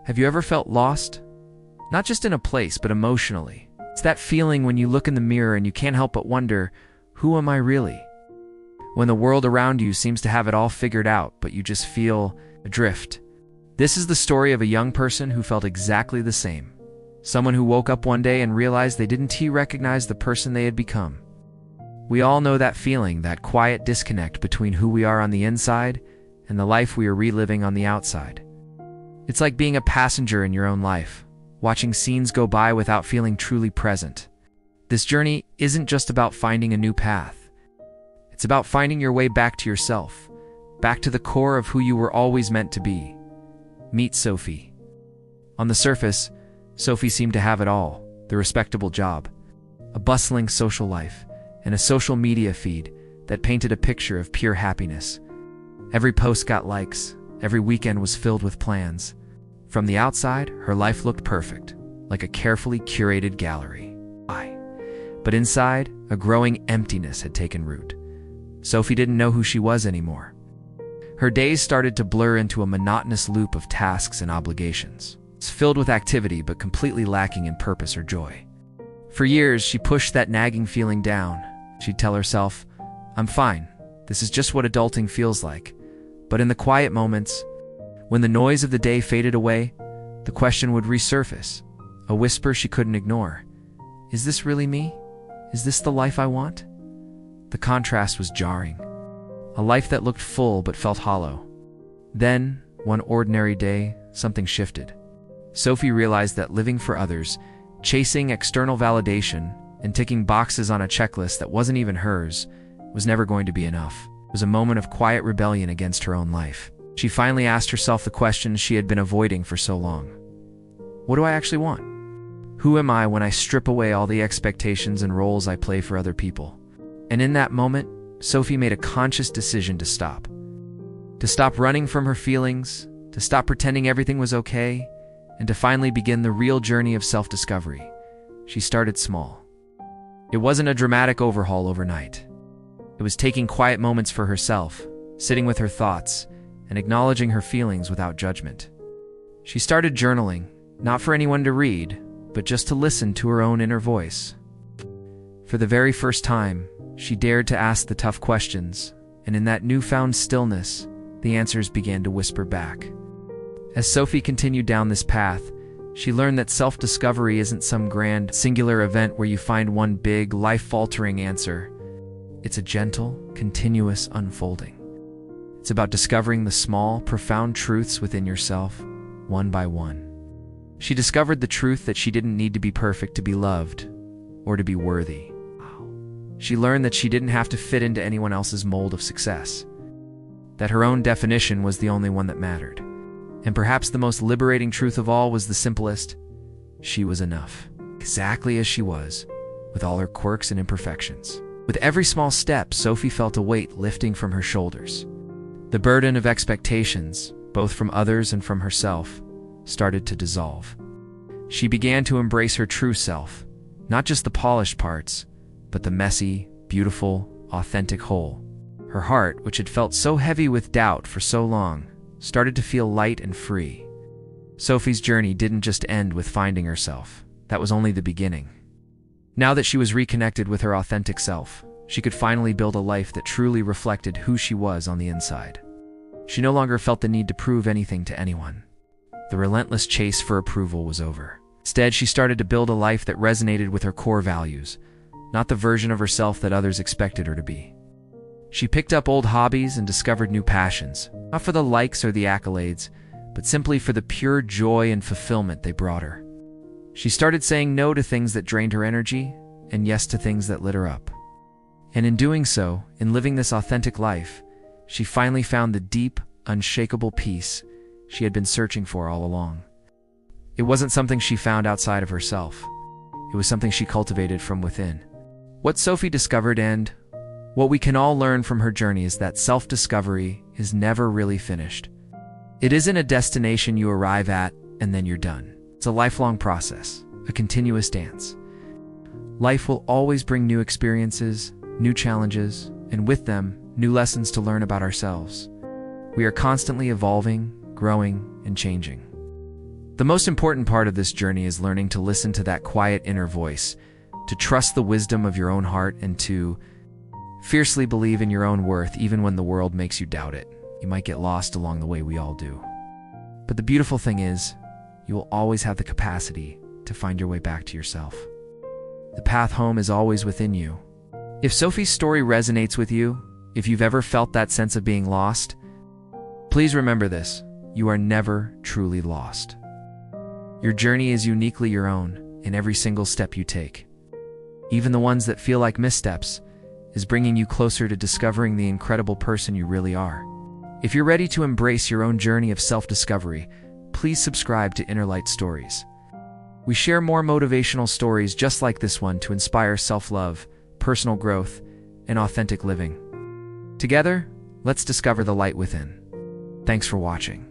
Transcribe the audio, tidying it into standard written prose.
Have you ever felt lost? Not just in a place, but emotionally. It's that feeling when you look in the mirror and you can't help but wonder, who am I really? When the world around you seems to have it all figured out, but you just feel adrift. This is the story of a young person who felt exactly the same. Someone who woke up one day and realized they didn't recognize the person they had become. We all know that feeling, that quiet disconnect between who we are on the inside and the life we are reliving on the outside. It's like being a passenger in your own life, watching scenes go by without feeling truly present. This journey isn't just about finding a new path. It's about finding your way back to yourself, back to the core of who you were always meant to be. Meet Sophie. On the surface, Sophie seemed to have it all: the respectable job, a bustling social life, and a social media feed that painted a picture of pure happiness. Every post got likes, every weekend was filled with plans. From the outside, her life looked perfect, like a carefully curated gallery. But inside, a growing emptiness had taken root. Sophie didn't know who she was anymore. Her days started to blur into a monotonous loop of tasks and obligations. It's filled with activity but completely lacking in purpose or joy. For years, she pushed that nagging feeling down. She'd tell herself, "I'm fine. This is just what adulting feels like." But in the quiet moments, when the noise of the day faded away, the question would resurface, a whisper she couldn't ignore. Is this really me? Is this the life I want? The contrast was jarring. A life that looked full but felt hollow. Then, one ordinary day, something shifted. Sophie realized that living for others, chasing external validation, and ticking boxes on a checklist that wasn't even hers, was never going to be enough. It was a moment of quiet rebellion against her own life. She finally asked herself the question she had been avoiding for so long. What do I actually want? Who am I when I strip away all the expectations and roles I play for other people? And in that moment, Sophie made a conscious decision to stop. To stop running from her feelings, to stop pretending everything was okay, and to finally begin the real journey of self-discovery. She started small. It wasn't a dramatic overhaul overnight. It was taking quiet moments for herself, sitting with her thoughts, and acknowledging her feelings without judgment. She started journaling, not for anyone to read, but just to listen to her own inner voice. For the very first time, she dared to ask the tough questions, and in that newfound stillness, the answers began to whisper back. As Sophie continued down this path, she learned that self-discovery isn't some grand, singular event where you find one big, life-altering answer. It's a gentle, continuous unfolding. It's about discovering the small, profound truths within yourself, one by one. She discovered the truth that she didn't need to be perfect to be loved, or to be worthy. She learned that she didn't have to fit into anyone else's mold of success, that her own definition was the only one that mattered. And perhaps the most liberating truth of all was the simplest: she was enough, exactly as she was, with all her quirks and imperfections. With every small step, Sophie felt a weight lifting from her shoulders. The burden of expectations, both from others and from herself, started to dissolve. She began to embrace her true self, not just the polished parts, but the messy, beautiful, authentic whole. Her heart, which had felt so heavy with doubt for so long, started to feel light and free. Sophie's journey didn't just end with finding herself. That was only the beginning. Now that she was reconnected with her authentic self, she could finally build a life that truly reflected who she was on the inside. She no longer felt the need to prove anything to anyone. The relentless chase for approval was over. Instead, she started to build a life that resonated with her core values, not the version of herself that others expected her to be. She picked up old hobbies and discovered new passions, not for the likes or the accolades, but simply for the pure joy and fulfillment they brought her. She started saying no to things that drained her energy, and yes to things that lit her up. And in doing so, in living this authentic life, she finally found the deep, unshakable peace she had been searching for all along. It wasn't something she found outside of herself. It was something she cultivated from within. What Sophie discovered, and what we can all learn from her journey, is that self-discovery is never really finished. It isn't a destination you arrive at and then you're done. It's a lifelong process, a continuous dance. Life will always bring new experiences, new challenges, and with them, new lessons to learn about ourselves. We are constantly evolving, growing, and changing. The most important part of this journey is learning to listen to that quiet inner voice, to trust the wisdom of your own heart, and to fiercely believe in your own worth even when the world makes you doubt it. You might get lost along the way, we all do. But the beautiful thing is, you will always have the capacity to find your way back to yourself. The path home is always within you. If Sophie's story resonates with you, if you've ever felt that sense of being lost, please remember this: you are never truly lost. Your journey is uniquely your own in every single step you take. Even the ones that feel like missteps is bringing you closer to discovering the incredible person you really are. If you're ready to embrace your own journey of self-discovery, please subscribe to Inner Light Stories. We share more motivational stories just like this one to inspire self-love, personal growth, and authentic living. Together, let's discover the light within. Thanks for watching.